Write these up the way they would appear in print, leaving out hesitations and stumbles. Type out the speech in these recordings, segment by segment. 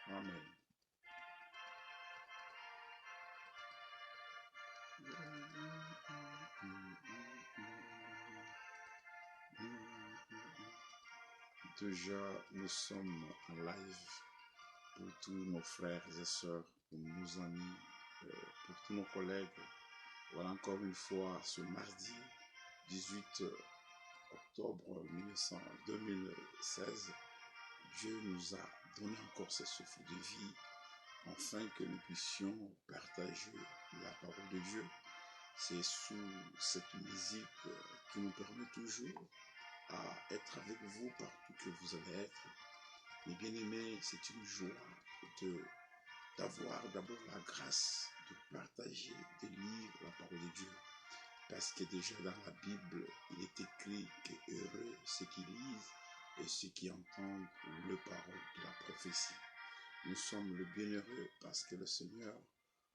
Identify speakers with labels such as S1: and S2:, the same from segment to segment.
S1: Amen. Déjà, nous sommes en live pour tous nos frères et sœurs, pour nos amis, pour tous nos collègues. Voilà encore une fois ce mardi 18 octobre 2016. Dieu nous a donné encore ce souffle de vie afin que nous puissions partager la parole de Dieu. C'est sous cette musique qui nous permet toujours à être avec vous partout que vous allez être. Mes bien-aimés, c'est une joie d'avoir d'abord la grâce de partager, de lire la parole de Dieu. Parce que déjà dans la Bible, il est écrit que heureux ceux qui lisent et ceux qui entendent le parole de la prophétie. Nous sommes le bienheureux parce que le Seigneur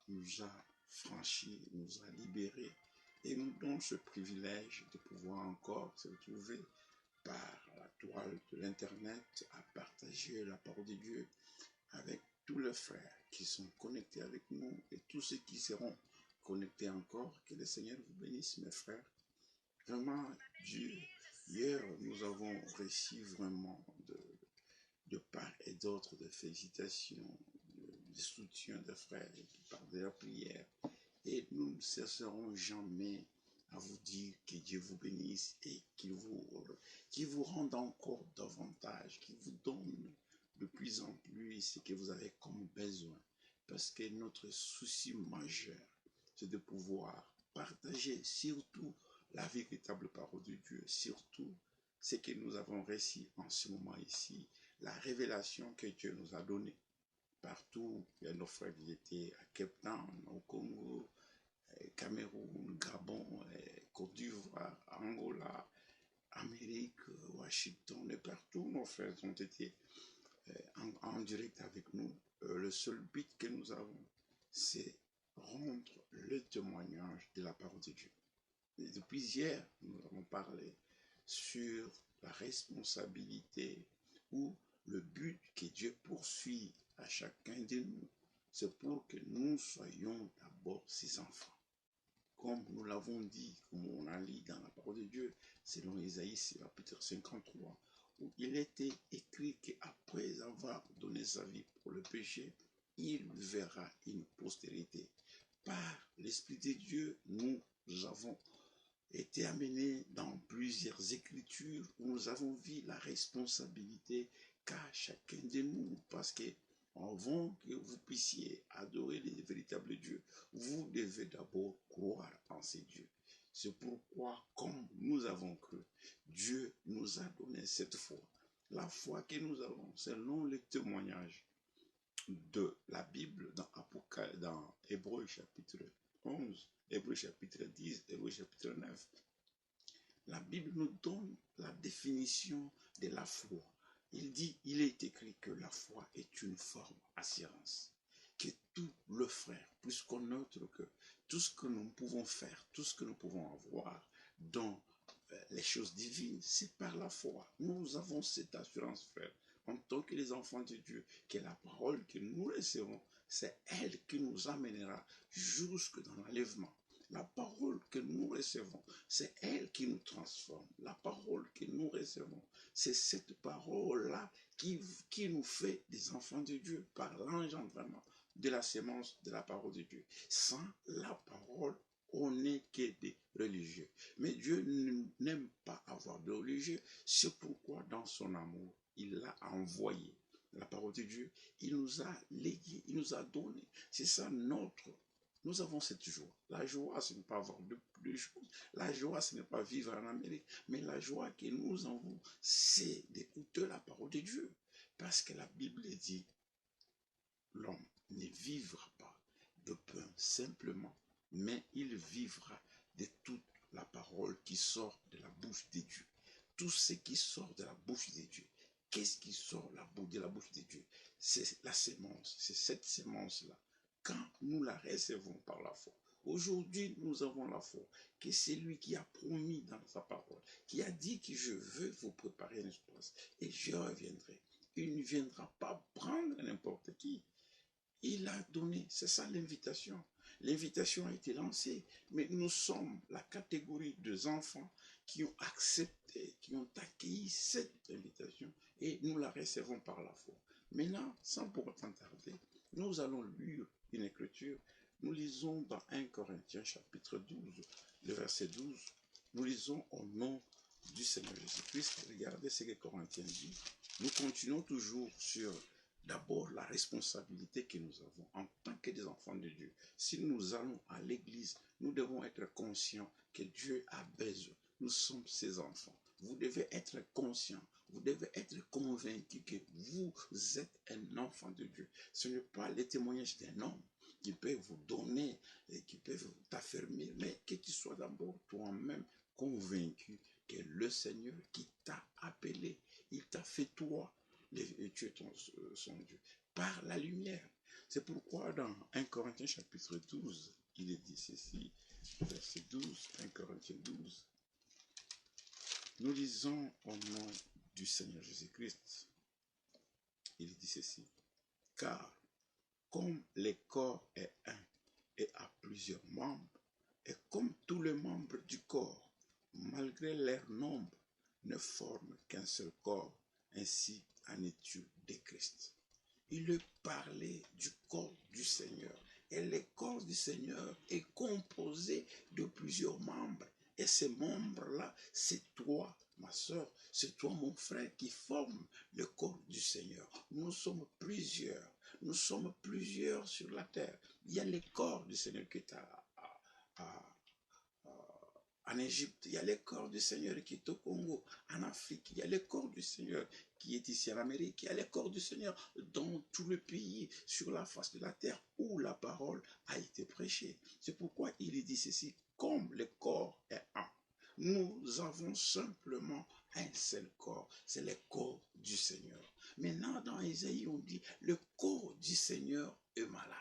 S1: nous a franchis, nous a libérés et nous donne ce privilège de pouvoir encore se retrouver par la toile de l'Internet à partager la parole de Dieu avec tous les frères qui sont connectés avec nous et tous ceux qui seront connectés encore. Que le Seigneur vous bénisse, mes frères. Vraiment, Dieu, hier, nous avons reçu vraiment de part et d'autre de félicitations, de soutien des frères qui parlent de la prière. Et nous ne cesserons jamais à vous dire que Dieu vous bénisse et qu'il vous rende encore davantage, qu'il vous donne de plus en plus ce que vous avez comme besoin. Parce que notre souci majeur, c'est de pouvoir partager surtout la véritable parole de Dieu, surtout ce que nous avons reçu en ce moment ici, la révélation que Dieu nous a donnée. Partout, il y a nos frères qui étaient à Cape Town, au Congo, Cameroun, Gabon, Côte d'Ivoire, Angola, Amérique, Washington, et partout, nos frères ont été en direct avec nous. Le seul but que nous avons, c'est rendre le témoignage de la parole de Dieu. Et depuis hier, nous avons parlé sur la responsabilité ou le but que Dieu poursuit à chacun de nous. C'est pour que nous soyons d'abord ses enfants. Comme nous l'avons dit, comme on a lu dans la parole de Dieu, selon Isaïe chapitre 53, où il était écrit qu'après avoir donné sa vie pour le péché, il verra une postérité. Par l'Esprit de Dieu, nous avons été amenés dans plusieurs écritures où nous avons vu la responsabilité qu'a chacun de nous, parce que avant que vous puissiez adorer le véritable Dieu, vous devez d'abord croire en ces dieux. C'est pourquoi, comme nous avons cru, Dieu nous a donné cette foi. La foi que nous avons, selon le témoignage de la Bible dans Hébreux chapitre 11, Hébreux chapitre 10, Hébreux chapitre 9. La Bible nous donne la définition de la foi. Il est écrit que la foi est une forme assurance, que tout le frère puisse connaître que tout ce que nous pouvons faire, tout ce que nous pouvons avoir dans les choses divines, c'est par la foi. Nous avons cette assurance, frère, en tant que les enfants de Dieu, que la parole que nous recevons, c'est elle qui nous amènera jusque dans l'enlèvement. La parole que nous recevons, c'est elle qui nous transforme. La parole que nous recevons, c'est cette parole-là qui nous fait des enfants de Dieu par l'engendrement de la sémence de la parole de Dieu. Sans la parole, on n'est que des religieux. Mais Dieu n'aime pas avoir de religieux. C'est pourquoi dans son amour, il l'a envoyé. La parole de Dieu, il nous a légué, il nous a donné. C'est ça nous avons cette joie. La joie, ce n'est pas avoir de choses. La joie, ce n'est pas vivre en Amérique. Mais la joie que nous avons, c'est d'écouter la parole de Dieu. Parce que la Bible dit, l'homme ne vivra pas de pain simplement, mais il vivra de toute la parole qui sort de la bouche de Dieu. Tout ce qui sort de la bouche de Dieu. Qu'est-ce qui sort de la bouche de Dieu? C'est la sémence. C'est cette sémence-là. Quand nous la recevons par la foi, Aujourd'hui, nous avons la foi que c'est lui qui a promis dans sa parole, qui a dit que je veux vous préparer une place et je reviendrai. Il ne viendra pas prendre n'importe qui. Il a donné, c'est ça l'invitation. L'invitation a été lancée, mais nous sommes la catégorie des enfants qui ont accepté, qui ont accueilli cette invitation et nous la recevons par la foi. Maintenant, sans pour autant tarder, nous allons lire une écriture. Nous lisons dans 1 Corinthiens chapitre 12, le verset 12. Nous lisons au nom du Seigneur Jésus-Christ. Regardez ce que Corinthiens dit. Nous continuons toujours sur d'abord la responsabilité que nous avons en tant que des enfants de Dieu. Si nous allons à l'église, nous devons être conscients que Dieu a besoin. Nous sommes ses enfants. Vous devez être conscient, vous devez être convaincu que vous êtes un enfant de Dieu. Ce n'est pas le témoignage d'un homme qui peut vous donner et qui peut t'affirmer, mais que tu sois d'abord toi-même convaincu que le Seigneur qui t'a appelé, il t'a fait toi, tu es son Dieu, par la lumière. C'est pourquoi dans 1 Corinthiens chapitre 12, il est dit ceci, verset 12, 1 Corinthiens 12, nous lisons au nom du Seigneur Jésus-Christ, il dit ceci, car comme le corps est un et a plusieurs membres, et comme tous les membres du corps, malgré leur nombre, ne forment qu'un seul corps, ainsi en est-il de Christ. Il parlait du corps du Seigneur. Et le corps du Seigneur est composé de plusieurs membres. Et ces membres-là, c'est toi, ma soeur, c'est toi, mon frère, qui forme le corps du Seigneur. Nous sommes plusieurs. Nous sommes plusieurs sur la terre. Il y a le corps du Seigneur qui est en Égypte, il y a le corps du Seigneur qui est au Congo, en Afrique, il y a le corps du Seigneur qui est ici en Amérique, il y a le corps du Seigneur dans tout le pays, sur la face de la terre où la parole a été prêchée. C'est pourquoi il dit ceci, comme le corps est un, nous avons simplement un seul corps, c'est le corps du Seigneur. Maintenant, dans Ésaïe, on dit, le corps du Seigneur est malade.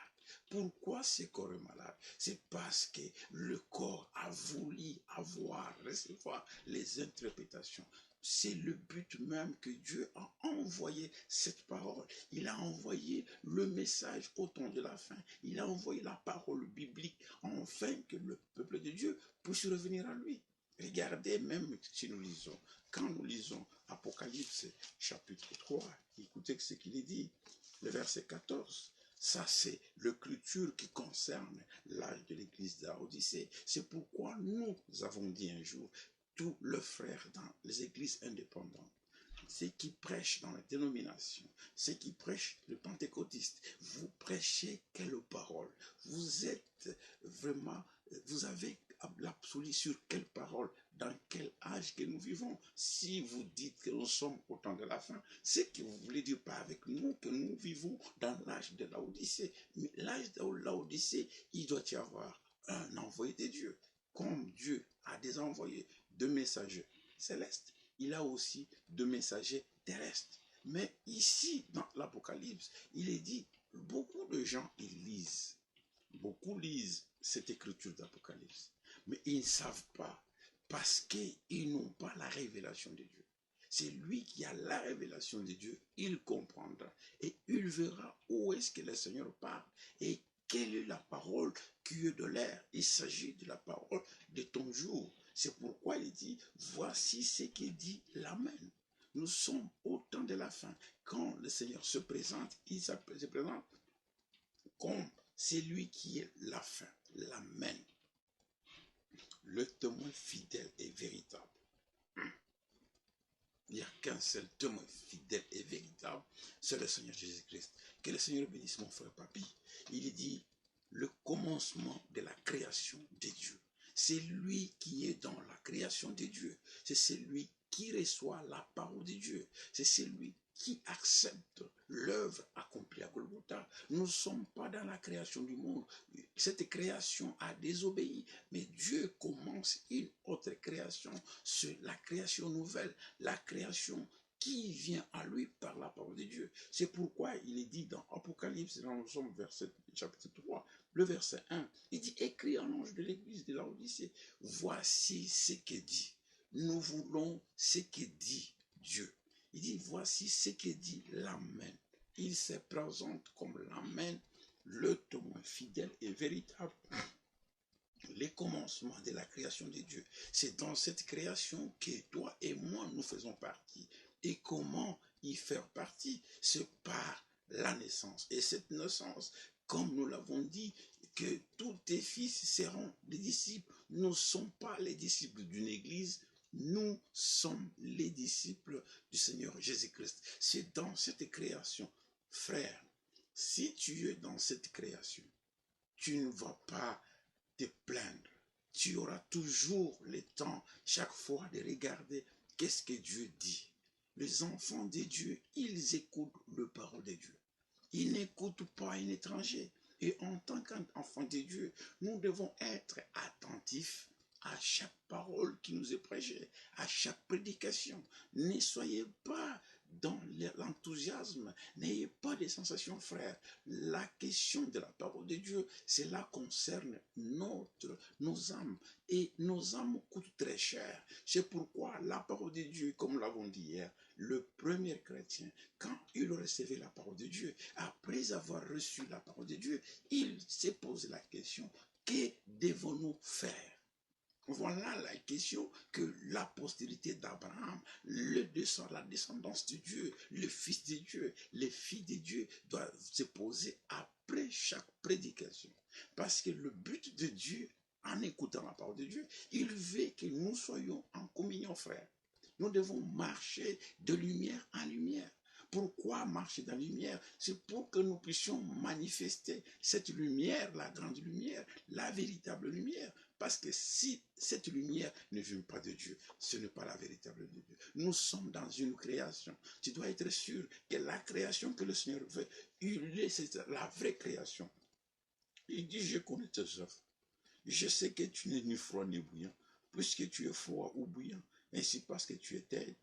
S1: Pourquoi ce corps est malade? C'est parce que le corps a voulu recevoir les interprétations. C'est le but même que Dieu a envoyé cette parole. Il a envoyé le message au temps de la fin. Il a envoyé la parole biblique afin que le peuple de Dieu puisse revenir à lui. Regardez même si nous lisons, quand nous lisons Apocalypse chapitre 3, écoutez ce qu'il est dit, le verset 14. Ça, c'est l'écriture qui concerne l'âge de l'église d'Odyssée. C'est pourquoi nous avons dit un jour, tous les frères dans les églises indépendantes, ceux qui prêchent dans les dénominations, ceux qui prêchent le pentecôtiste, vous prêchez quelle parole? Vous êtes vraiment, vous avez l'absolu sur quelle parole? Dans quel âge que nous vivons? Si vous dites que nous sommes au temps de la fin, c'est que vous voulez dire pas avec nous que nous vivons dans l'âge de l'Odyssée. Mais l'âge de l'Odyssée, il doit y avoir un envoyé de Dieu. Comme Dieu a des envoyés de messagers célestes, il a aussi de messagers terrestres. Mais ici, dans l'Apocalypse, il est dit, beaucoup de gens, ils lisent. Beaucoup lisent cette écriture d'Apocalypse. Mais ils ne savent pas parce qu'ils n'ont pas la révélation de Dieu. C'est lui qui a la révélation de Dieu, il comprendra et il verra où est-ce que le Seigneur parle et quelle est la parole qui est de l'air. Il s'agit de la parole de ton jour. C'est pourquoi il dit, voici ce qu'il dit l'Amen. Nous sommes au temps de la fin. Quand le Seigneur se présente, il se présente comme c'est lui qui est la fin, l'Amen. Le témoin fidèle et véritable. Il n'y a qu'un seul témoin fidèle et véritable, c'est le Seigneur Jésus-Christ. Que le Seigneur bénisse mon frère Papi. Il dit, le commencement de la création de Dieu. C'est lui qui est dans la création de Dieu. C'est celui qui reçoit la parole de Dieu. C'est celui qui accepte l'œuvre accomplie à Golgotha. Nous ne sommes pas dans la création du monde. Cette création a désobéi, mais Dieu commence une autre création, c'est la création nouvelle, la création qui vient à lui par la parole de Dieu. C'est pourquoi il est dit dans Apocalypse, dans le verset chapitre 3, le verset 1, il dit, écris à l'ange de l'église de Laodicée, voici ce que dit. Nous voulons ce que dit Dieu. Il dit, voici ce que dit l'Amen. Il se présente comme l'Amen, le témoin fidèle et véritable. Les commencements de la création de Dieu. C'est dans cette création que toi et moi, nous faisons partie. Et comment y faire partie? C'est par la naissance. Et cette naissance, comme nous l'avons dit, que tous tes fils seront des disciples. Nous ne sommes pas les disciples d'une église, nous sommes les disciples du Seigneur Jésus-Christ. C'est dans cette création. Frère, si tu es dans cette création, tu ne vas pas te plaindre. Tu auras toujours le temps, chaque fois, de regarder qu'est-ce que Dieu dit. Les enfants de Dieu, ils écoutent le parole de Dieu. Ils n'écoutent pas un étranger. Et en tant qu'enfants de Dieu, nous devons être attentifs à chaque parole qui nous est prêchée, à chaque prédication. Ne soyez pas dans l'enthousiasme, n'ayez pas des sensations, frères. La question de la parole de Dieu, cela concerne nos âmes. Et nos âmes coûtent très cher. C'est pourquoi la parole de Dieu, comme nous l'avons dit hier, le premier chrétien, quand il recevait la parole de Dieu, après avoir reçu la parole de Dieu, il s'est posé la question, que devons-nous faire? Voilà la question que la postérité d'Abraham, la descendance de Dieu, le fils de Dieu, les filles de Dieu doivent se poser après chaque prédication. Parce que le but de Dieu, en écoutant la parole de Dieu, il veut que nous soyons en communion, frère. Nous devons marcher de lumière en lumière. Pourquoi marcher dans la lumière? C'est pour que nous puissions manifester cette lumière, la grande lumière, la véritable lumière. Parce que si cette lumière ne vient pas de Dieu, ce n'est pas la véritable de Dieu. Nous sommes dans une création. Tu dois être sûr que la création que le Seigneur veut, c'est la vraie création. Il dit, je connais tes œuvres. Je sais que tu n'es ni froid ni bouillant. Puisque tu es froid ou bouillant, ainsi parce que tu es tiède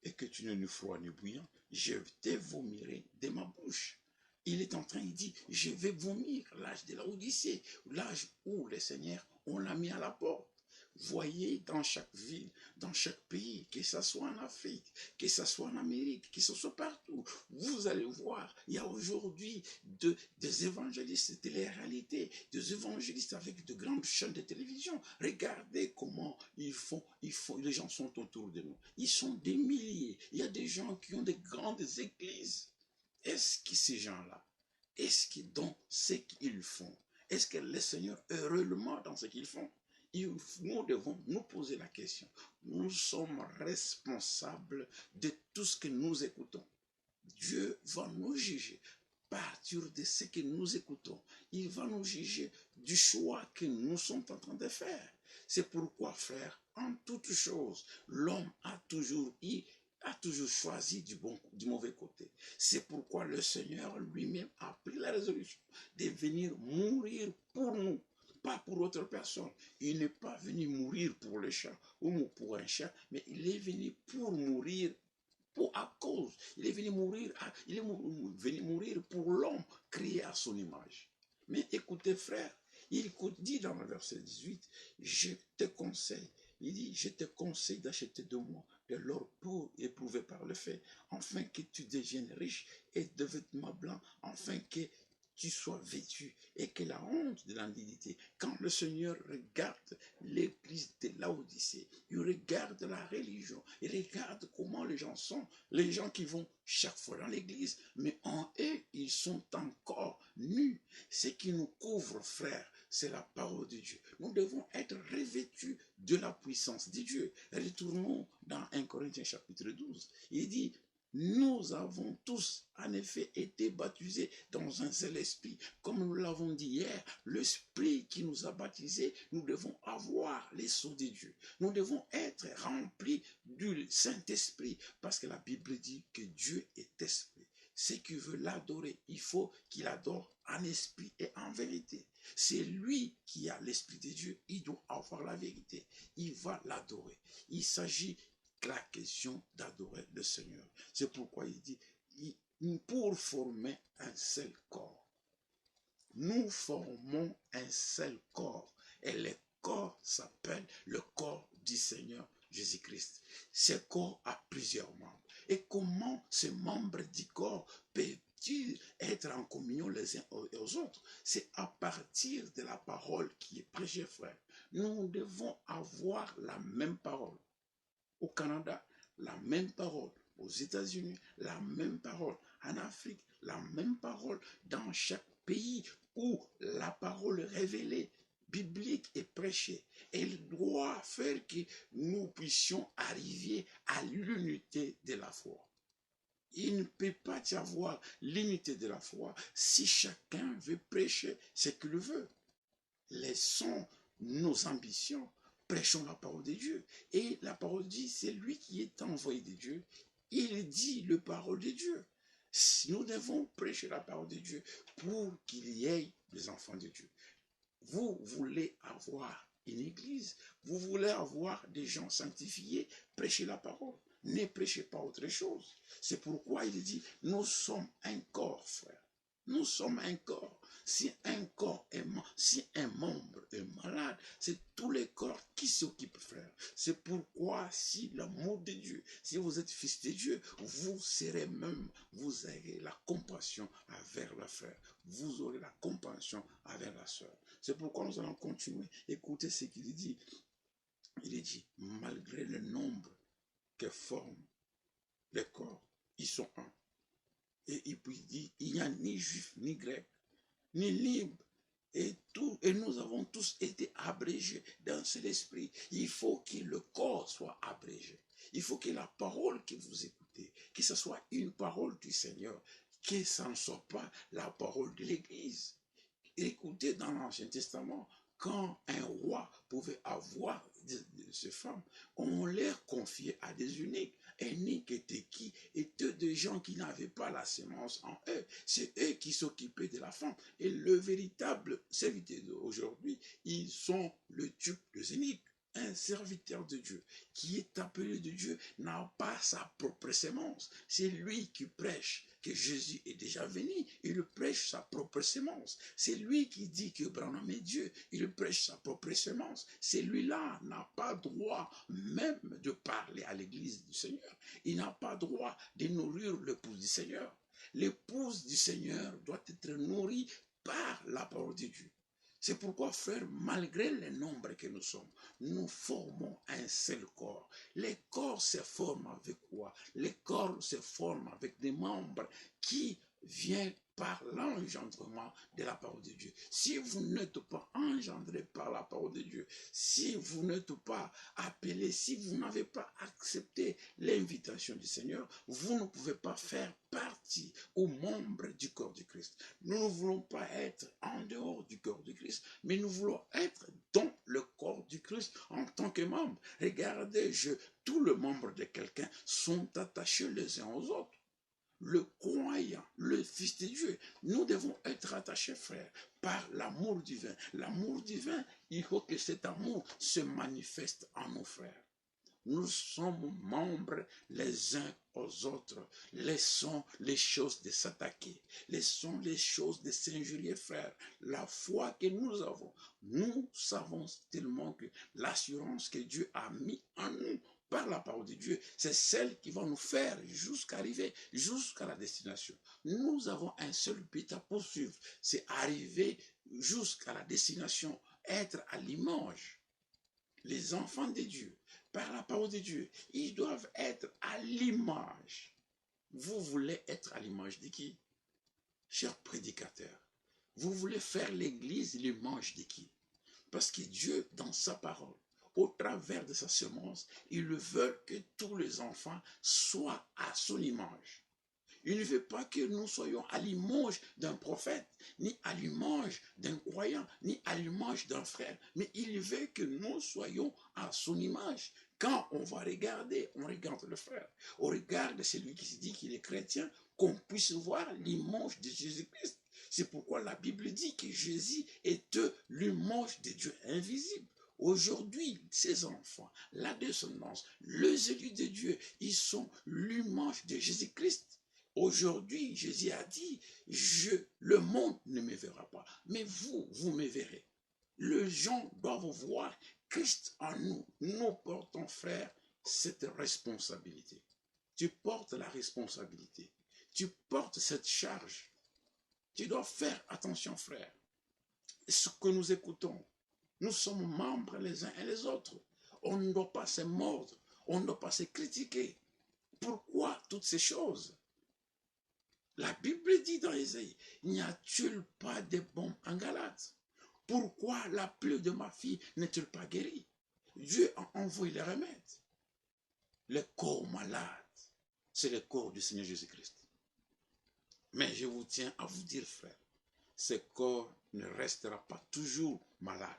S1: et que tu n'es ni froid ni bouillant, je te vomirai de ma bouche. Il est en train, il dit, je vais vomir l'âge de Laodicée, l'âge où le Seigneur, on l'a mis à la porte. Voyez dans chaque ville, dans chaque pays, que ce soit en Afrique, que ce soit en Amérique, que ce soit partout, vous allez voir, il y a aujourd'hui des évangélistes de télé-réalité, des évangélistes avec de grandes chaînes de télévision. Regardez comment ils font, les gens sont autour de nous. Ils sont des milliers. Il y a des gens qui ont des grandes églises. Est-ce que ces gens-là, est-ce que dans ce qu'ils font, est-ce que le Seigneur est réellement dans ce qu'ils font? Nous devons nous poser la question. Nous sommes responsables de tout ce que nous écoutons. Dieu va nous juger à partir de ce que nous écoutons. Il va nous juger du choix que nous sommes en train de faire. C'est pourquoi, frère, en toute chose, l'homme a toujours choisi du mauvais côté. C'est pourquoi le Seigneur lui-même a pris la résolution de venir mourir pour nous, pas pour autre personne. Il n'est pas venu mourir pour le chat ou pour un chat, mais il est venu pour mourir à cause. Il est venu mourir pour l'homme créé à son image. Mais écoutez, frère, il dit dans le verset 18, je te conseille. Il dit, je te conseille d'acheter de moi de l'or pur éprouvé par le feu, afin que tu deviennes riche et de vêtements blancs, afin que tu sois vêtu et que la honte de l'indignité, quand le Seigneur regarde l'église de Laodicée, il regarde la religion, il regarde comment les gens sont, les gens qui vont chaque fois dans l'église, mais en eux, ils sont encore nus. Ce qui nous couvre, frère, c'est la parole de Dieu. Nous devons être revêtus de la puissance de Dieu. Retournons dans 1 Corinthiens chapitre 12. Il dit, nous avons tous, en effet, été baptisés dans un seul esprit. Comme nous l'avons dit hier, l'esprit qui nous a baptisés, nous devons avoir les sceaux de Dieu. Nous devons être remplis du Saint-Esprit, parce que la Bible dit que Dieu est esprit. Ceux qui veulent l'adorer, il faut qu'il adore en esprit et en vérité. C'est lui qui a l'esprit de Dieu, il doit avoir la vérité. Il va l'adorer. Il s'agit la question d'adorer le Seigneur. C'est pourquoi il dit, pour former un seul corps. nous formons un seul corps. Et le corps s'appelle le corps du Seigneur Jésus-Christ. Ce corps a plusieurs membres. Et comment ces membres du corps peuvent-ils être en communion les uns aux autres? C'est à partir de la parole qui est prêchée, frère. Nous devons avoir la même parole. Au Canada, la même parole. Aux États-Unis, la même parole. En Afrique, la même parole. Dans chaque pays où la parole révélée, biblique est prêchée, elle doit faire que nous puissions arriver à l'unité de la foi. Il ne peut pas y avoir l'unité de la foi si chacun veut prêcher ce qu'il veut. Laissons nos ambitions, prêchons la parole de Dieu. Et la parole dit, c'est lui qui est envoyé de Dieu. Il dit la parole de Dieu. Nous devons prêcher la parole de Dieu pour qu'il y ait des enfants de Dieu. Vous voulez avoir une église, vous voulez avoir des gens sanctifiés, prêchez la parole. Ne prêchez pas autre chose. C'est pourquoi il dit, nous sommes un corps, frère. Nous sommes un corps. Si un corps est si un membre est malade, c'est tous les corps qui s'occupent, frère. C'est pourquoi si l'amour de Dieu, si vous êtes fils de Dieu, vous serez même, vous aurez la compassion envers le frère. Vous aurez la compassion envers la sœur. C'est pourquoi nous allons continuer. Écoutez ce qu'il dit. Il dit, malgré le nombre que forment les corps, ils sont un. Et puis il dit, il n'y a ni juif, ni grec, ni libre. Et nous avons tous été abrégés dans cet esprit. Il faut que le corps soit abrégé. Il faut que la parole que vous écoutez, que ce soit une parole du Seigneur, que ça ne soit pas la parole de l'Église. Écoutez dans l'Ancien Testament, quand un roi pouvait avoir ces femmes, on les confiait à des eunuques. Eunuques étaient qui? Étaient des gens qui n'avaient pas la sémence en eux. C'est eux qui s'occupaient de la femme. Et le véritable serviteur d'aujourd'hui, ils sont le duc des eunuques. Un serviteur de Dieu qui est appelé de Dieu n'a pas sa propre sémence. C'est lui qui prêche que Jésus est déjà venu. Il prêche sa propre sémence. C'est lui qui dit que Branham est Dieu. Il prêche sa propre sémence. Celui-là n'a pas droit même de parler à l'église du Seigneur. Il n'a pas droit de nourrir l'épouse du Seigneur. L'épouse du Seigneur doit être nourrie par la parole de Dieu. C'est pourquoi, frère, malgré le nombre que nous sommes, nous formons un seul corps. Les corps se forment avec quoi? Les corps se forment avec des membres qui viennent par l'engendrement de la parole de Dieu. Si vous n'êtes pas engendré par la parole de Dieu, si vous n'êtes pas appelé, si vous n'avez pas accepté l'invitation du Seigneur, vous ne pouvez pas faire partie aux membres du corps du Christ. Nous ne voulons pas être en dehors du corps du Christ, mais nous voulons être dans le corps du Christ en tant que membre. Regardez, tous les membres de quelqu'un sont attachés les uns aux autres. Le croyant, le Fils de Dieu, nous devons être attachés, frère, par l'amour divin. L'amour divin, il faut que cet amour se manifeste en nos frères. Nous sommes membres les uns aux autres. Laissons les choses de s'attaquer. Laissons les choses de s'injurier, frère. La foi que nous savons tellement que l'assurance que Dieu a mis en nous par la parole de Dieu, c'est celle qui va nous faire jusqu'arriver, jusqu'à la destination. Nous avons un seul but à poursuivre, c'est arriver jusqu'à la destination, être à l'image. Les enfants de Dieu, par la parole de Dieu, ils doivent être à l'image. Vous voulez être à l'image de qui? Cher prédicateur, vous voulez faire l'église l'image de qui? Parce que Dieu, dans sa parole, au travers de sa semence, il veut que tous les enfants soient à son image. Il ne veut pas que nous soyons à l'image d'un prophète, ni à l'image d'un croyant, ni à l'image d'un frère, mais il veut que nous soyons à son image. Quand on va regarder, on regarde le frère, on regarde celui qui se dit qu'il est chrétien, qu'on puisse voir l'image de Jésus-Christ. C'est pourquoi la Bible dit que Jésus est l'image de Dieu invisible. Aujourd'hui, ces enfants, la descendance, les élus de Dieu, ils sont l'image de Jésus-Christ. Aujourd'hui, Jésus a dit, le monde ne me verra pas, mais vous me verrez. Les gens doivent voir Christ en nous. Nous portons, frère, cette responsabilité. Tu portes la responsabilité. Tu portes cette charge. Tu dois faire attention, frère. Ce que nous écoutons, nous sommes membres les uns et les autres. On ne doit pas se mordre. On ne doit pas se critiquer. Pourquoi toutes ces choses? La Bible dit dans Ésaïe, n'y a-t-il pas de bombes en Galate? Pourquoi la plaie de ma fille n'est-elle pas guérie? Dieu a envoyé les remèdes. Le corps malade, c'est le corps du Seigneur Jésus-Christ. Mais je vous tiens à vous dire, frère, ce corps ne restera pas toujours malade.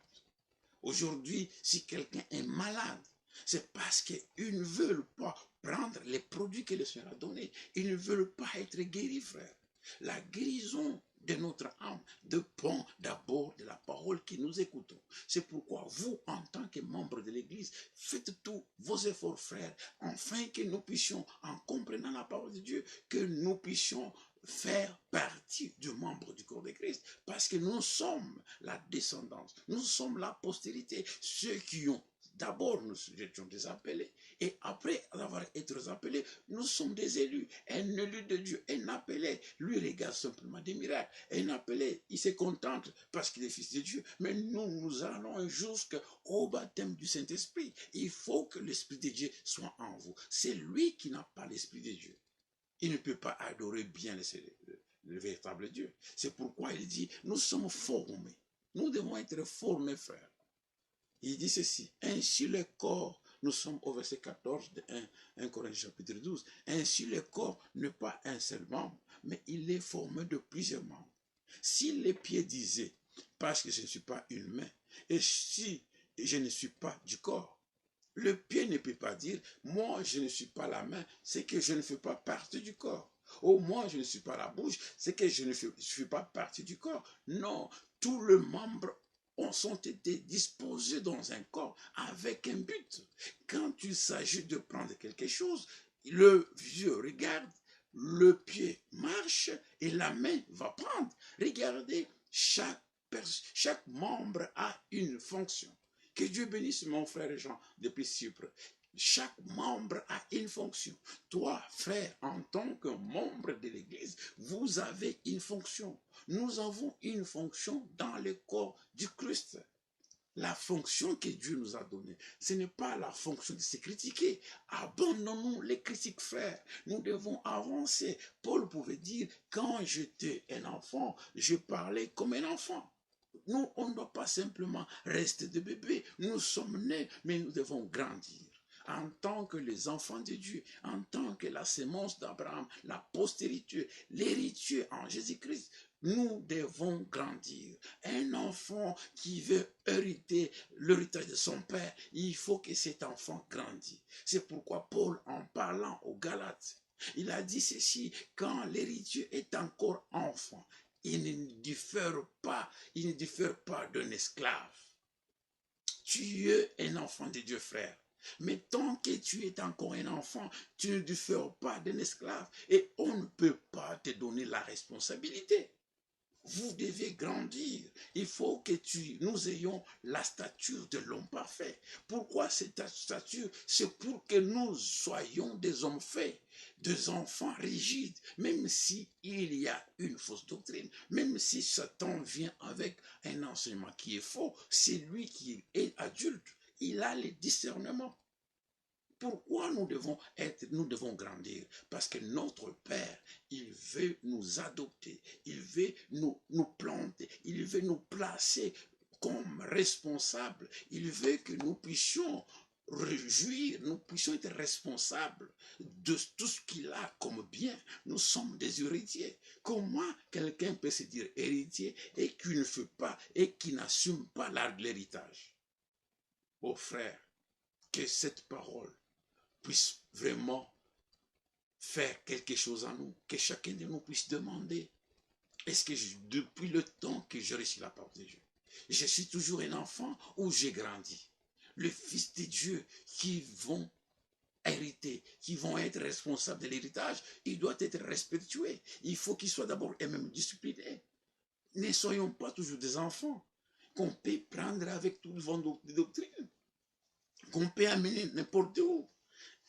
S1: Aujourd'hui, si quelqu'un est malade, c'est parce qu'ils ne veulent pas prendre les produits que le Seigneur a donnés. Ils ne veulent pas être guéris, frère. La guérison de notre âme dépend d'abord de la parole que nous écoutons. C'est pourquoi vous, en tant que membres de l'Église, faites tous vos efforts, frères, afin que nous puissions, en comprenant la parole de Dieu, que nous puissions faire partie du membre du corps de Christ, parce que nous sommes la descendance, nous sommes la postérité, ceux qui ont d'abord nous étions des appelés, et après avoir été appelés, nous sommes des élus. Un élu de Dieu, un appelé, lui regarde simplement des miracles. Un appelé, il se contente parce qu'il est fils de Dieu, mais nous allons jusqu'au baptême du Saint-Esprit. Il faut que l'Esprit de Dieu soit en vous. C'est lui qui n'a pas l'Esprit de Dieu. Il ne peut pas adorer bien le véritable Dieu. C'est pourquoi il dit, nous sommes formés. Nous devons être formés, frères. Il dit ceci, ainsi le corps, nous sommes au verset 14 de 1 Corinthiens chapitre 12, ainsi le corps n'est pas un seul membre, mais il est formé de plusieurs membres. Si les pieds disaient, parce que je ne suis pas une main, et si je ne suis pas du corps, le pied ne peut pas dire, moi je ne suis pas la main, c'est que je ne fais pas partie du corps. Oh, moi je ne suis pas la bouche, c'est que je ne suis pas partie du corps. Non, tous les membres sont été disposés dans un corps avec un but. Quand il s'agit de prendre quelque chose, le vieux regarde, le pied marche et la main va prendre. Regardez, chaque membre a une fonction. Que Dieu bénisse mon frère Jean depuis Chypre. Chaque membre a une fonction. Toi, frère, en tant que membre de l'Église, vous avez une fonction. Nous avons une fonction dans le corps du Christ. La fonction que Dieu nous a donnée, ce n'est pas la fonction de se critiquer. Abandonnons les critiques, frères. Nous devons avancer. Paul pouvait dire, quand j'étais un enfant, je parlais comme un enfant. Nous, on ne doit pas simplement rester des bébés. Nous sommes nés, mais nous devons grandir. En tant que les enfants de Dieu, en tant que la sémence d'Abraham, la postérité, l'héritier en Jésus-Christ, nous devons grandir. Un enfant qui veut hériter l'héritage de son père, il faut que cet enfant grandisse. C'est pourquoi Paul, en parlant aux Galates, il a dit ceci, quand l'héritier est encore enfant, il ne diffère pas d'un esclave. Tu es un enfant de Dieu, frère. Mais tant que tu es encore un enfant, tu ne diffères pas d'un esclave. Et on ne peut pas te donner la responsabilité. Vous devez grandir. Il faut que nous ayons la stature de l'homme parfait. Pourquoi cette stature? C'est pour que nous soyons des hommes faits, des enfants rigides, même s'il y a une fausse doctrine, même si Satan vient avec un enseignement qui est faux, c'est lui qui est adulte. Il a le discernement. Pourquoi nous devons grandir? Parce que notre Père, il veut nous adopter, il veut nous planter, il veut nous placer comme responsables. Il veut que nous puissions réjouir, nous puissions être responsables de tout ce qu'il a comme bien. Nous sommes des héritiers. Comment quelqu'un peut se dire héritier et qui ne fait pas et qui n'assume pas l'héritage? Oh frère, que cette parole puisse vraiment faire quelque chose en nous, que chacun de nous puisse demander, est-ce que depuis le temps que j'ai reçu la parole de Dieu, je suis toujours un enfant ou j'ai grandi? Le Fils de Dieu qui vont hériter, qui vont être responsables de l'héritage, ils doivent être respectueux. Il faut qu'ils soient d'abord eux-mêmes disciplinés. Ne soyons pas toujours des enfants qu'on peut prendre avec tout le vent de doctrine, qu'on peut amener n'importe où.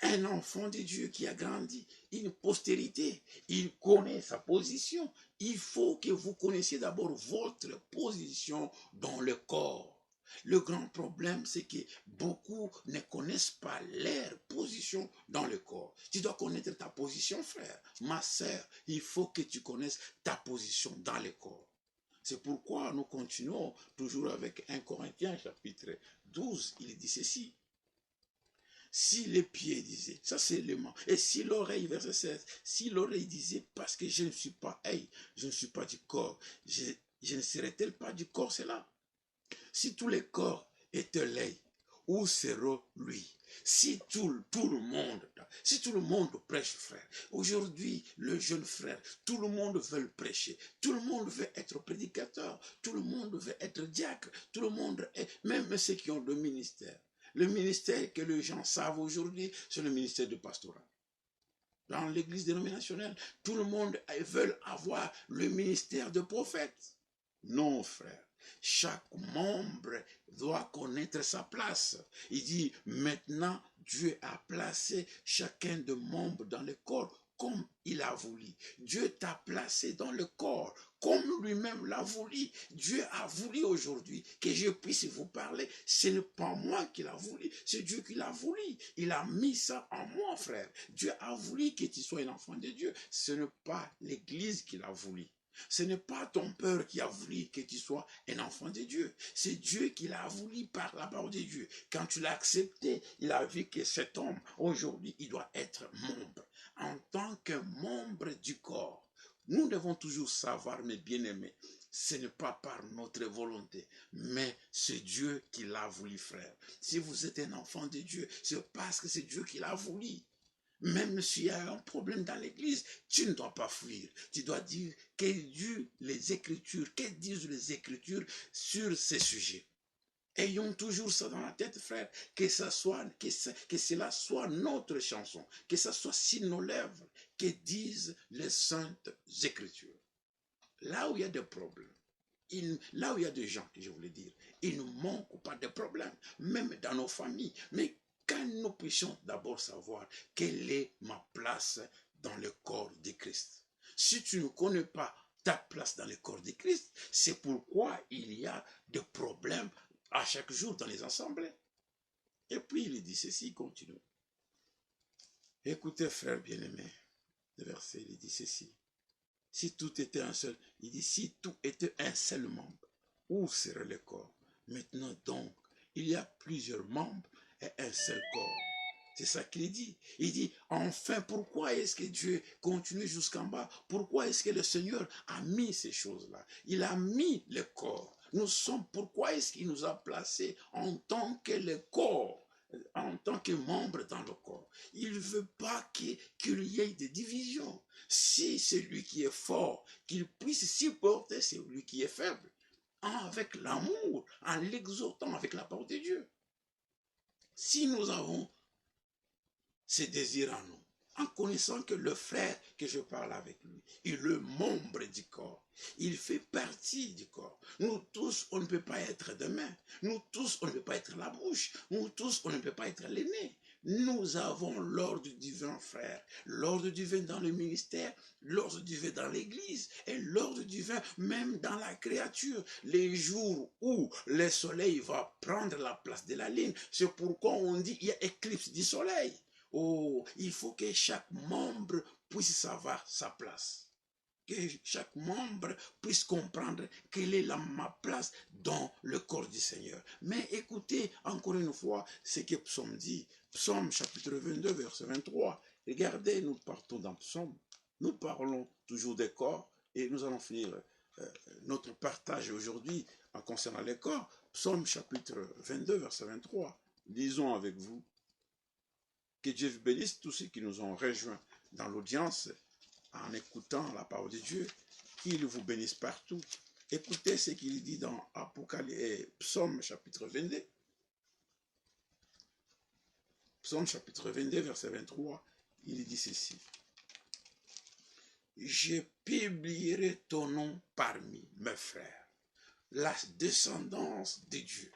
S1: Un enfant de Dieu qui a grandi, une postérité, il connaît sa position. Il faut que vous connaissiez d'abord votre position dans le corps. Le grand problème, c'est que beaucoup ne connaissent pas leur position dans le corps. Tu dois connaître ta position, frère. Ma sœur, il faut que tu connaisses ta position dans le corps. C'est pourquoi nous continuons toujours avec 1 Corinthiens chapitre 12. Il dit ceci. Si les pieds disaient, ça c'est le mot, et si l'oreille, verset 16, si l'oreille disait, parce que je ne suis pas, je ne suis pas du corps, je ne serais-elle pas du corps, c'est là. Si tous les corps étaient l'œil, où serait lui? Si tout le monde prêche, frère, aujourd'hui, le jeune frère, tout le monde veut prêcher, tout le monde veut être prédicateur, tout le monde veut être diacre, tout le monde, même ceux qui ont le ministère que les gens savent aujourd'hui, c'est le ministère du pastorat. Dans l'église dénominationnelle, tout le monde veut avoir le ministère de prophète. Non, frère. Chaque membre doit connaître sa place. Il dit, maintenant, Dieu a placé chacun des membres dans le corps comme il a voulu. Dieu t'a placé dans le corps comme lui-même l'a voulu. Dieu a voulu aujourd'hui que je puisse vous parler. Ce n'est pas moi qui l'a voulu, c'est Dieu qui l'a voulu. Il a mis ça en moi, frère. Dieu a voulu que tu sois un enfant de Dieu. Ce n'est pas l'église qui l'a voulu. Ce n'est pas ton père qui a voulu que tu sois un enfant de Dieu. C'est Dieu qui l'a voulu par la parole de Dieu. Quand tu l'as accepté, il a vu que cet homme, aujourd'hui, il doit être membre. En tant que membre du corps, nous devons toujours savoir, mes bien-aimés, ce n'est pas par notre volonté, mais c'est Dieu qui l'a voulu, frère. Si vous êtes un enfant de Dieu, c'est parce que c'est Dieu qui l'a voulu. Même s'il y a un problème dans l'église, tu ne dois pas fuir. Tu dois dire que disent les Écritures sur ces sujets. Ayons toujours ça dans la tête, frère, que cela soit notre chanson, que ça soit sur nos lèvres, que disent les saintes Écritures. Là où il y a des problèmes, là où il y a des gens, que je voulais dire, il ne manque pas de problèmes, même dans nos familles. Mais quand nous puissions d'abord savoir quelle est ma place dans le corps de Christ. Si tu ne connais pas ta place dans le corps de Christ, c'est pourquoi il y a des problèmes à chaque jour dans les assemblées. Et puis il dit ceci, il continue. Écoutez, frère bien-aimé, le verset, il dit ceci. Si tout était un seul, il dit, si tout était un seul membre, où serait le corps? Maintenant donc, il y a plusieurs membres et un seul corps. C'est ça qu'il dit. Il dit, enfin, pourquoi est-ce que Dieu continue jusqu'en bas? Pourquoi est-ce que le Seigneur a mis ces choses-là? Il a mis le corps. Nous sommes, pourquoi est-ce qu'il nous a placés en tant que le corps, en tant que membre dans le corps? Il ne veut pas qu'il y ait des divisions. Si c'est lui qui est fort, qu'il puisse supporter celui qui est faible, avec l'amour, en l'exhortant avec la parole de Dieu. Si nous avons ces désirs en nous, en connaissant que le frère que je parle avec lui est le membre du corps, il fait partie du corps. Nous tous, on ne peut pas être des mains. Nous tous, on ne peut pas être la bouche. Nous tous, on ne peut pas être les nez. Nous avons l'ordre divin, frère, l'ordre divin dans le ministère, l'ordre divin dans l'église et l'ordre divin même dans la créature. Les jours où le soleil va prendre la place de la lune, c'est pourquoi on dit qu'il y a éclipse du soleil. Oh, il faut que chaque membre puisse savoir sa place. Que chaque membre puisse comprendre quelle est ma place dans le corps du Seigneur. Mais écoutez encore une fois ce que Psaume dit. Psaume chapitre 22, verset 23. Regardez, nous partons dans Psaume. Nous parlons toujours des corps et nous allons finir notre partage aujourd'hui en concernant les corps. Psaume chapitre 22, verset 23. Lisons avec vous. Que Dieu bénisse tous ceux qui nous ont rejoints dans l'audience en écoutant la parole de Dieu. Qu'il vous bénisse partout. Écoutez ce qu'il dit dans Apocalypse, Psaume chapitre 22. Psaume chapitre 22, verset 23, il dit ceci. Je publierai ton nom parmi mes frères. La descendance de Dieu.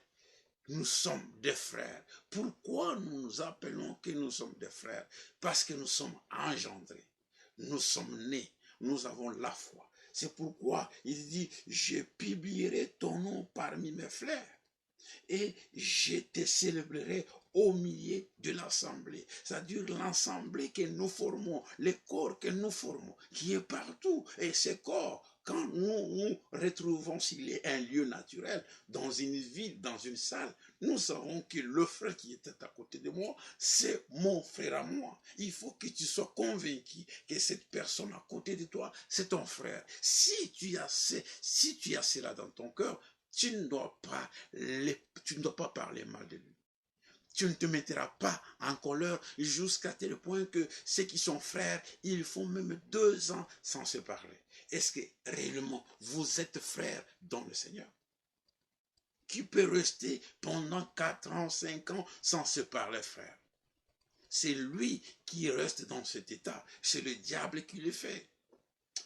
S1: Nous sommes des frères. Pourquoi nous nous appelons que nous sommes des frères? Parce que nous sommes engendrés. Nous sommes nés. Nous avons la foi. C'est pourquoi il dit, je publierai ton nom parmi mes frères et je te célébrerai au milieu de l'assemblée. C'est-à-dire l'assemblée que nous formons, le corps que nous formons, qui est partout. Et ce corps, quand nous nous retrouvons s'il est un lieu naturel, dans une ville, dans une salle, nous savons que le frère qui était à côté de moi, c'est mon frère à moi. Il faut que tu sois convaincu que cette personne à côté de toi, c'est ton frère. Si tu as cela dans ton cœur, tu ne dois pas parler mal de lui. Tu ne te mettras pas en colère jusqu'à tel point que ceux qui sont frères, ils font même 2 ans sans se parler. Est-ce que réellement vous êtes frères dans le Seigneur? Qui peut rester pendant 4 ans, 5 ans sans se parler, frère? C'est lui qui reste dans cet état. C'est le diable qui le fait.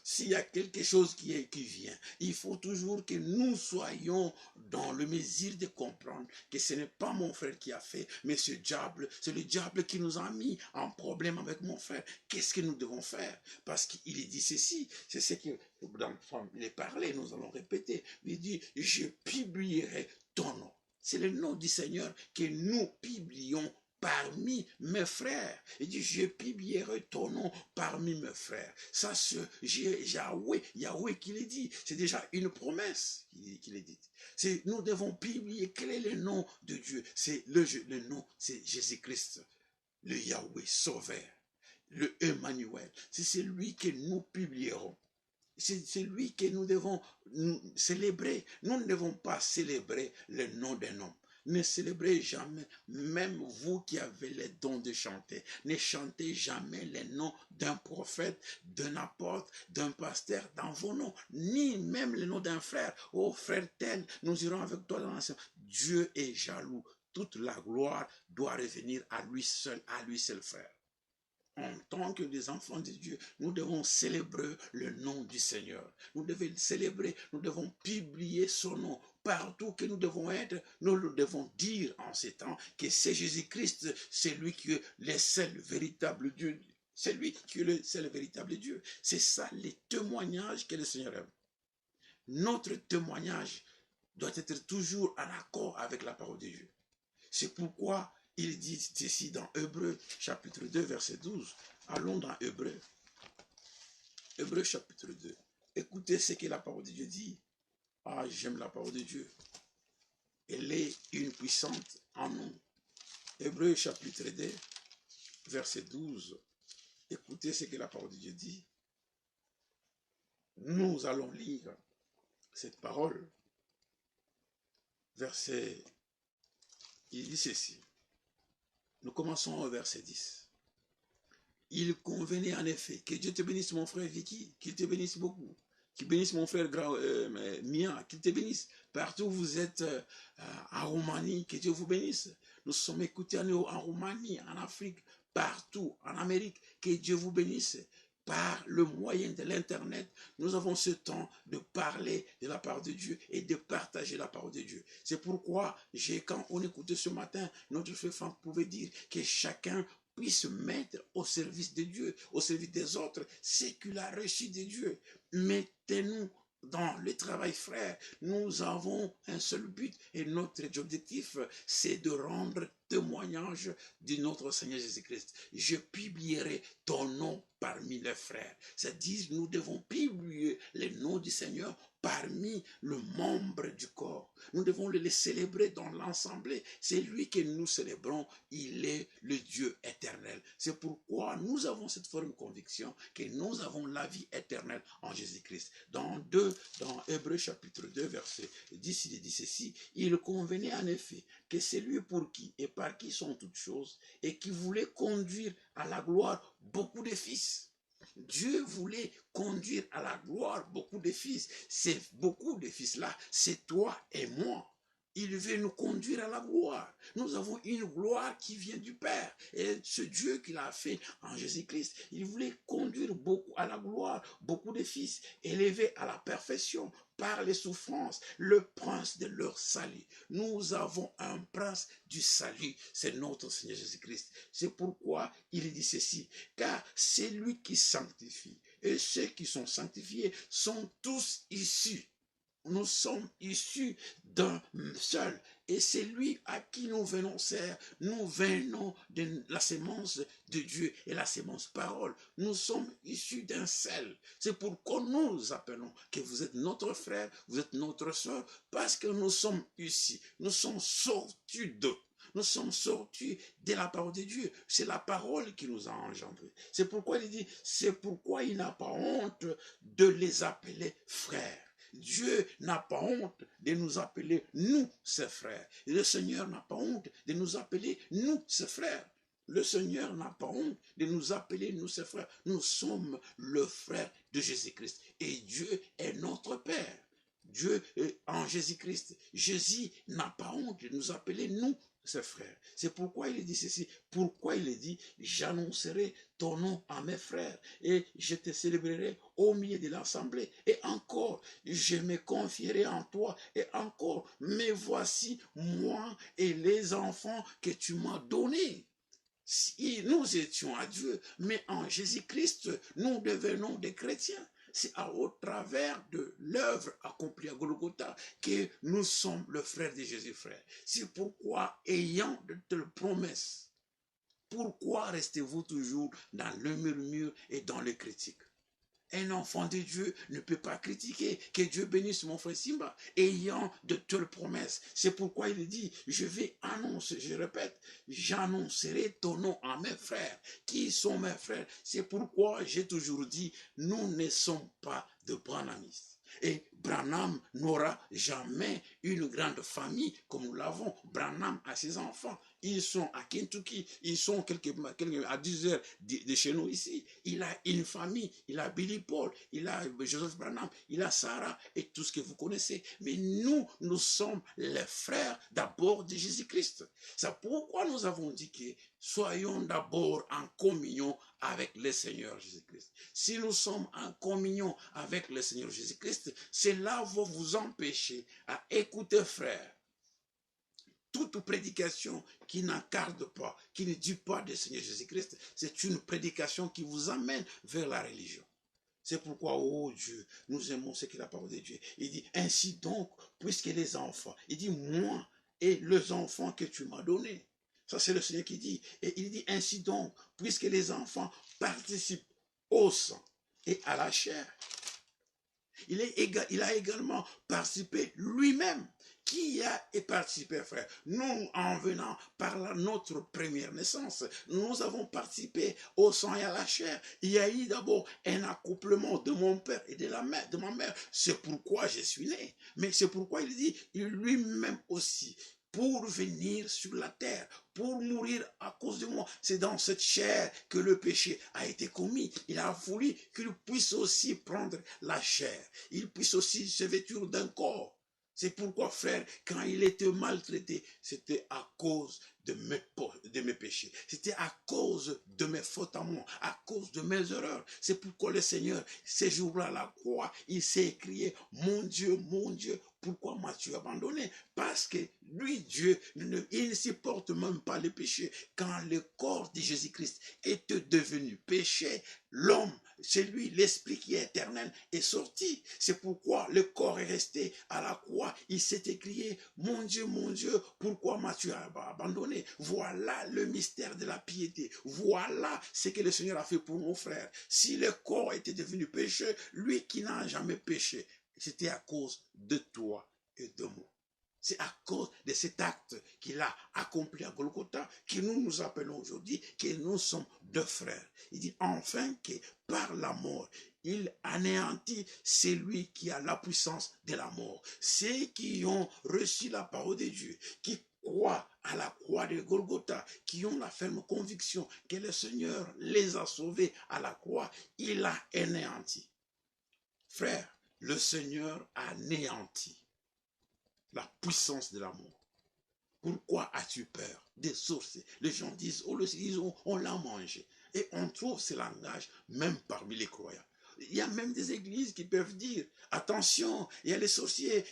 S1: S'il y a quelque chose qui vient, il faut toujours que nous soyons dans le mesure de comprendre que ce n'est pas mon frère qui a fait, mais c'est le diable qui nous a mis en problème avec mon frère. Qu'est-ce que nous devons faire? Parce qu'il dit ceci, c'est ce que dans les parlé, nous allons répéter. Il dit, je publierai ton nom. C'est le nom du Seigneur que nous publions parmi mes frères. Il dit, je publierai ton nom parmi mes frères. Ça, c'est Yahweh qui l'a dit. C'est déjà une promesse qu'il est dit. Nous devons publier. Quel est le nom de Dieu? C'est le nom, c'est Jésus-Christ, le Yahweh Sauveur, le Emmanuel. C'est celui que nous publierons. C'est lui que nous devons célébrer. Nous ne devons pas célébrer le nom d'un homme. Ne célébrez jamais, même vous qui avez les dons de chanter, ne chantez jamais les noms d'un prophète, d'un apôtre, d'un pasteur dans vos noms, ni même le nom d'un frère. Oh frère tel, nous irons avec toi dans l'ancien. Dieu est jaloux. Toute la gloire doit revenir à lui seul frère. En tant que des enfants de Dieu, nous devons célébrer le nom du Seigneur. Nous devons le célébrer, nous devons publier son nom. Partout que nous devons être, nous le devons dire en ces temps que c'est Jésus-Christ, c'est lui qui est le seul véritable Dieu. C'est lui qui est le seul véritable Dieu. C'est ça les témoignages que le Seigneur aime. Notre témoignage doit être toujours en accord avec la parole de Dieu. C'est pourquoi il dit ici dans Hébreux chapitre 2 verset 12. Allons dans Hébreux. Hébreux chapitre 2. Écoutez ce que la parole de Dieu dit. Ah, j'aime la parole de Dieu. Elle est une puissante en nous. Hébreux chapitre 2 verset 12. Écoutez ce que la parole de Dieu dit. Nous allons lire cette parole. Verset, il dit ceci. Nous commençons au verset 10. Il convenait en effet, que Dieu te bénisse mon frère Vicky, qu'il te bénisse beaucoup, qu'il bénisse mon frère Mia, qu'il te bénisse. Partout où vous êtes en Roumanie, que Dieu vous bénisse. Nous sommes écoutés en Roumanie, en Afrique, partout, en Amérique, que Dieu vous bénisse. Par le moyen de l'Internet, nous avons ce temps de parler de la parole de Dieu et de partager la parole de Dieu. C'est pourquoi, quand on écoutait ce matin, notre frère Franck pouvait dire que chacun puisse mettre au service de Dieu, au service des autres, ce qu'il a reçu de Dieu. Mettez-nous dans le travail, frère. Nous avons un seul but et notre objectif, c'est de rendre témoignage de notre Seigneur Jésus-Christ. Je publierai ton nom parmi les frères. C'est-à-dire, nous devons publier le nom du Seigneur parmi le membre du corps. Nous devons le célébrer dans l'assemblée. C'est lui que nous célébrons. Il est le Dieu éternel. C'est pourquoi nous avons cette forme conviction que nous avons la vie éternelle en Jésus-Christ. Dans Hébreux chapitre 2, verset 10, il dit ceci. Il convenait en effet que c'est lui pour qui et par qui sont toutes choses et qui voulait conduire à la gloire beaucoup de fils. Dieu voulait conduire à la gloire beaucoup de fils. Beaucoup de fils là, c'est toi et moi. Il veut nous conduire à la gloire. Nous avons une gloire qui vient du Père. Et ce Dieu qu'il a fait en Jésus-Christ, il voulait conduire beaucoup à la gloire, beaucoup de fils, élevés à la perfection par les souffrances, le prince de leur salut. Nous avons un prince du salut, c'est notre Seigneur Jésus-Christ. C'est pourquoi il dit ceci, car c'est lui qui sanctifie. Et ceux qui sont sanctifiés sont tous issus. Nous sommes issus d'un seul. Et c'est lui à qui nous venons servir. Nous venons de la sémence de Dieu et la sémence parole. Nous sommes issus d'un seul. C'est pourquoi nous appelons que vous êtes notre frère, vous êtes notre soeur, parce que nous sommes ici. Nous sommes sortis d'eux. Nous sommes sortis de la parole de Dieu. C'est la parole qui nous a engendrés. C'est pourquoi il dit, c'est pourquoi il n'a pas honte de les appeler frères. Dieu n'a pas honte de nous appeler nous ses frères. Et le Seigneur n'a pas honte de nous appeler nous ses frères. Le Seigneur n'a pas honte de nous appeler nous ses frères. Nous sommes le frère de Jésus-Christ. Et Dieu est notre Père. Dieu est en Jésus-Christ. Jésus n'a pas honte de nous appeler nous ses frères. C'est pourquoi il dit ceci. Pourquoi il dit, j'annoncerai ton nom à mes frères et je te célébrerai au milieu de l'assemblée. Et encore, je me confierai en toi. Et encore, mais voici moi et les enfants que tu m'as donnés. Si nous étions à Dieu, mais en Jésus-Christ, nous devenons des chrétiens. C'est au travers de l'œuvre accomplie à Golgotha que nous sommes le frère de Jésus, frère. C'est pourquoi, ayant de telles promesses, pourquoi restez-vous toujours dans le murmure et dans les critiques? Un enfant de Dieu ne peut pas critiquer. Que Dieu bénisse mon frère Simba, ayant de telles promesses. C'est pourquoi il dit, je vais annoncer, je répète, j'annoncerai ton nom à mes frères. Qui sont mes frères? C'est pourquoi j'ai toujours dit, nous ne sommes pas de Branhamistes. Et Branham n'aura jamais une grande famille comme nous l'avons. Branham a ses enfants. Ils sont à Kentucky. Ils sont à 10 heures de chez nous ici. Il a une famille. Il a Billy Paul. Il a Joseph Branham. Il a Sarah et tout ce que vous connaissez. Mais nous sommes les frères d'abord de Jésus-Christ. C'est pourquoi nous avons dit que soyons d'abord en communion avec le Seigneur Jésus-Christ. Si nous sommes en communion avec le Seigneur Jésus-Christ, cela va vous empêcher à écouter, frère, toute prédication qui n'encarde pas, qui ne dit pas du Seigneur Jésus-Christ, c'est une prédication qui vous amène vers la religion. C'est pourquoi, oh Dieu, nous aimons ce qu'est la parole de Dieu. Il dit, ainsi donc, puisque les enfants, il dit, moi et les enfants que tu m'as donnés. Ça, c'est le Seigneur qui dit. Et il dit, ainsi donc, puisque les enfants participent au sang et à la chair, il a également participé lui-même. Qui a participé, frère? Nous, en venant par notre première naissance, nous avons participé au sang et à la chair. Il y a eu d'abord un accouplement de mon père et de ma mère. C'est pourquoi je suis né. Mais c'est pourquoi il dit, lui-même aussi, pour venir sur la terre, pour mourir à cause de moi. C'est dans cette chair que le péché a été commis. Il a voulu qu'il puisse aussi prendre la chair. Il puisse aussi se vêtir d'un corps. C'est pourquoi, frère, quand il était maltraité, c'était à cause de mes péchés. C'était à cause de mes fautes à moi, à cause de mes erreurs. C'est pourquoi le Seigneur, ces jours-là, à la croix, il s'est écrié, mon Dieu, pourquoi m'as-tu abandonné? Parce que lui, Dieu, il ne supporte même pas le péché. Quand le corps de Jésus-Christ était devenu péché, l'homme, c'est lui, l'esprit qui est éternel, est sorti. C'est pourquoi le corps est resté à la croix. Il s'est écrié, mon Dieu, pourquoi m'as-tu abandonné? Voilà le mystère de la piété. Voilà ce que le Seigneur a fait pour nos frères. Si le corps était devenu péché, lui qui n'a jamais péché, c'était à cause de toi et de moi. C'est à cause de cet acte qu'il a accompli à Golgotha que nous appelons aujourd'hui, que nous sommes deux frères. Il dit enfin que par la mort, il anéantit celui qui a la puissance de la mort. Ceux qui ont reçu la parole de Dieu, qui croient à la croix de Golgotha, qui ont la ferme conviction que le Seigneur les a sauvés à la croix, il a anéanti. Frère, le Seigneur a anéanti la puissance de l'amour. Pourquoi as-tu peur des sorciers? Les gens disent, on l'a mangé. Et on trouve ce langage même parmi les croyants. Il y a même des églises qui peuvent dire, attention, il y a les sorciers,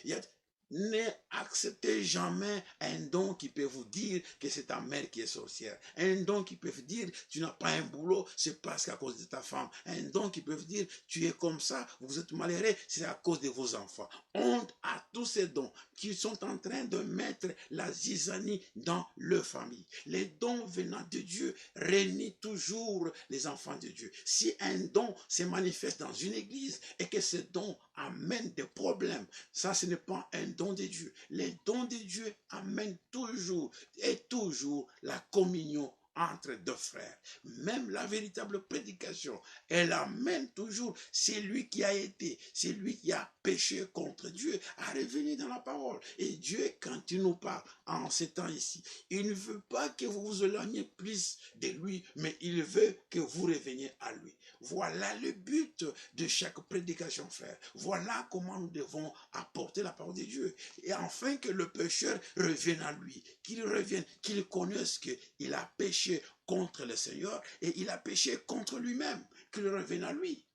S1: N'acceptez jamais un don qui peut vous dire que c'est ta mère qui est sorcière. Un don qui peut vous dire tu n'as pas un boulot, c'est parce qu'à cause de ta femme. Un don qui peut vous dire tu es comme ça, vous êtes malheureux, c'est à cause de vos enfants. Honte à tous ces dons qui sont en train de mettre la zizanie dans leur famille. Les dons venant de Dieu réunissent toujours les enfants de Dieu. Si un don se manifeste dans une église et que ce don amène des problèmes, ça ce n'est pas un don de Dieu. Les dons de Dieu amènent toujours et toujours la communion entre deux frères. Même la véritable prédication, elle amène toujours celui qui a été, celui qui a péché contre Dieu, à revenir dans la parole. Et Dieu, quand il nous parle en ces temps ici, il ne veut pas que vous vous éloigniez plus de lui, mais il veut que vous reveniez à lui. Voilà le but de chaque prédication, frère. Voilà comment nous devons apporter la parole de Dieu. Et afin que le pécheur revienne à lui, qu'il revienne, qu'il connaisse qu'il a péché contre le Seigneur et il a péché contre lui-même, qu'il revienne à lui.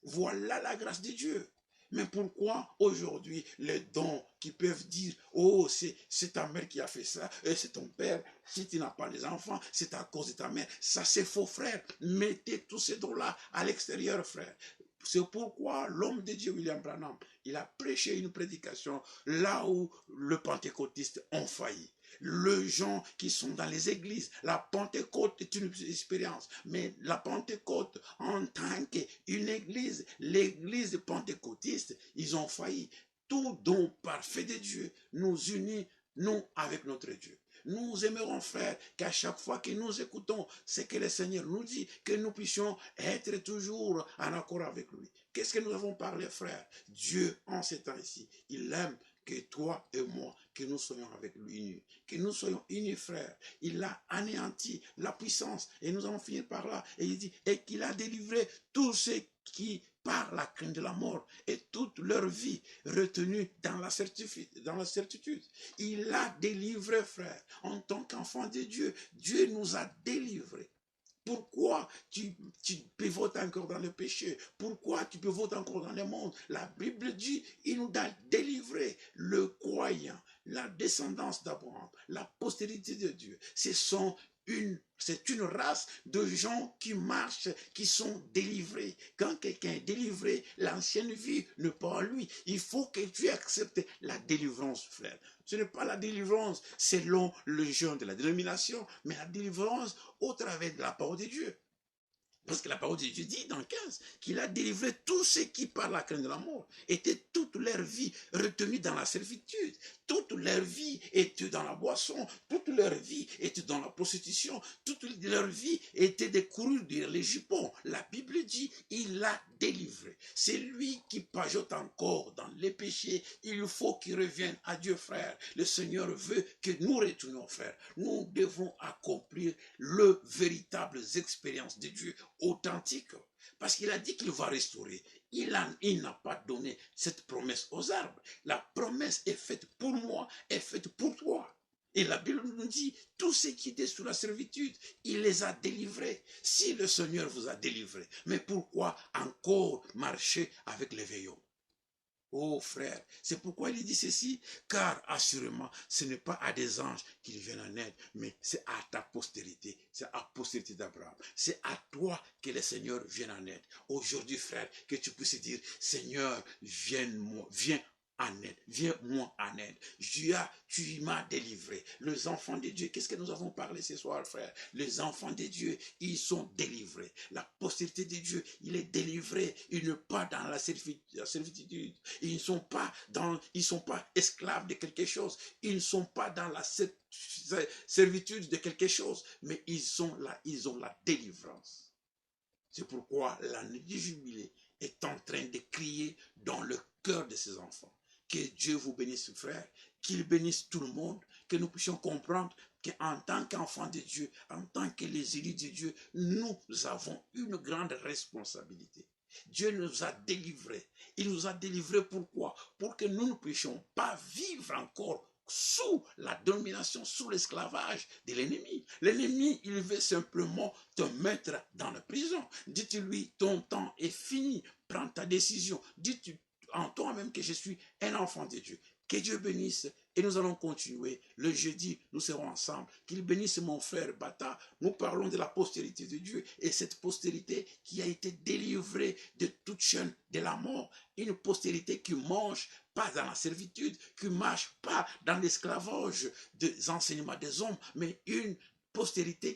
S1: Voilà la grâce de Dieu. Mais pourquoi aujourd'hui les dons qui peuvent dire oh c'est ta mère qui a fait ça et c'est ton père, si tu n'as pas les enfants c'est à cause de ta mère, ça c'est faux, frère. Mettez tous ces dons là à l'extérieur, frère. C'est pourquoi l'homme de Dieu William Branham, il a prêché une prédication là où les pentecôtistes ont failli. Les gens qui sont dans les églises, la Pentecôte est une expérience, mais la Pentecôte en tant qu'une église, l'église pentecôtiste, ils ont failli. Tout don parfait de Dieu nous unit, nous, avec notre Dieu. Nous aimerons, frère, qu'à chaque fois que nous écoutons ce que le Seigneur nous dit, que nous puissions être toujours en accord avec lui. Qu'est-ce que nous avons parlé, frère? Dieu, en ces temps ici, il aime que toi et moi, que nous soyons avec lui unis, que nous soyons unis, frères. Il a anéanti la puissance, et nous allons finir par là. Et il dit, et qu'il a délivré tous ceux qui, par la crainte de la mort, et toute leur vie retenue dans la certitude. Il a délivré, frère, en tant qu'enfant de Dieu. Dieu nous a délivrés. Pourquoi tu pivotes encore dans le péché? Pourquoi tu pivotes encore dans le monde? La Bible dit, il nous a délivré, le croyant, la descendance d'Abraham, la postérité de Dieu. C'est une race de gens qui marchent, qui sont délivrés. Quand quelqu'un est délivré, l'ancienne vie ne pas à lui. Il faut que tu acceptes la délivrance, frère. Ce n'est pas la délivrance selon le genre de la dénomination, mais la délivrance au travers de la parole de Dieu. Parce que la parole de Dieu dit dans 15 qu'il a délivré tous ceux qui, par la crainte de la mort, étaient toute leur vie retenus dans la servitude. Toute leur vie était dans la boisson. Toute leur vie était dans la prostitution. Toute leur vie était décourue dans les jupons. La Bible dit il l'a délivré. C'est lui qui pajote encore dans les péchés. Il faut qu'il revienne à Dieu, frère. Le Seigneur veut que nous retournions, frère. Nous devons accomplir les véritables expériences de Dieu authentique, parce qu'il a dit qu'il va restaurer. Il n'a pas donné cette promesse aux arbres. La promesse est faite pour moi, est faite pour toi. Et la Bible nous dit, tous ceux qui étaient sous la servitude, il les a délivrés. Si le Seigneur vous a délivrés, mais pourquoi encore marcher avec les veillons? Oh frère, c'est pourquoi il dit ceci, car assurément, ce n'est pas à des anges qu'ils viennent en aide, mais c'est à ta postérité, c'est à la postérité d'Abraham, c'est à toi que le Seigneur vienne en aide. Aujourd'hui, frère, que tu puisses dire, Seigneur, viens en aide, viens-moi en aide. Tu m'as délivré. Les enfants de Dieu, qu'est-ce que nous avons parlé ce soir, frère? Les enfants de Dieu, ils sont délivrés. La postérité de Dieu, il est délivré. Ils ne sont pas dans la servitude. Ils ne sont pas esclaves de quelque chose. Ils ne sont pas dans la servitude de quelque chose. Mais ils ont la délivrance. C'est pourquoi l'année du jubilé est en train de crier dans le cœur de ses enfants. Que Dieu vous bénisse, frère, qu'il bénisse tout le monde, que nous puissions comprendre qu'en tant qu'enfants de Dieu, en tant que les élus de Dieu, nous avons une grande responsabilité. Dieu nous a délivrés. Il nous a délivrés pourquoi? Pour que nous ne puissions pas vivre encore sous la domination, sous l'esclavage de l'ennemi. L'ennemi, il veut simplement te mettre dans la prison. Dites-lui, ton temps est fini. Prends ta décision. Dis-tu en toi-même que je suis un enfant de Dieu. Que Dieu bénisse et nous allons continuer. Le jeudi, nous serons ensemble. Qu'il bénisse mon frère Bata. Nous parlons de la postérité de Dieu et cette postérité qui a été délivrée de toute chaîne de la mort. Une postérité qui mange pas dans la servitude, qui ne marche pas dans l'esclavage des enseignements des hommes, mais une postérité